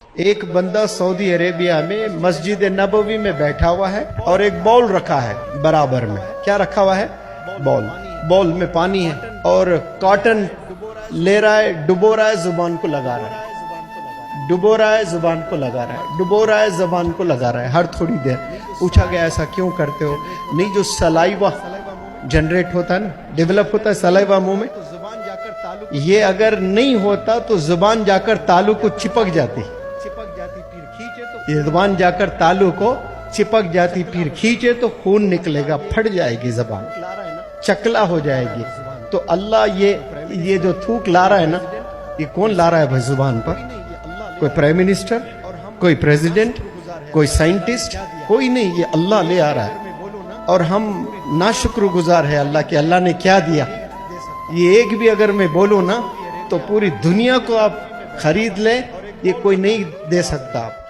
एक बंदा Saudi Arabia में मस्जिद नबवी में बैठा हुआ है और एक बाउल रखा है बराबर में। क्या रखा हुआ है? बाउल। बाउल में पानी है और कॉटन ले रहा है, डुबो रहा है, जुबान को लगा रहा है, डुबो रहा है, जुबान को लगा रहा है, डुबो रहा है, जुबान को लगा रहा है हर थोड़ी देर। पूछा गया ऐसा क्यों करते हो? नहीं, जो सलाइवा जनरेट होता है ना, डेवलप होता है सलाइवा मुंह में, ये अगर नहीं होता तो जुबान जाकर तालू को चिपक जाती, ये जुबान जाकर तालू को चिपक जाती, फिर खींचे तो खून निकलेगा, फट जाएगी जुबान, चकला हो जाएगी। तो अल्लाह ये जो थूक ला रहा है ना, ये कौन ला रहा है भाई जुबान पर? कोई प्राइम मिनिस्टर, कोई प्रेसिडेंट, कोई साइंटिस्ट, कोई नहीं, ये अल्लाह ले आ रहा है। और हम नाशुक्रगुजार है अल्लाह के, अल्लाह ने क्या दिया। ये एक भी अगर मैं बोलूं ना तो पूरी दुनिया को आप खरीद ले, ये कोई नहीं दे सकता आप।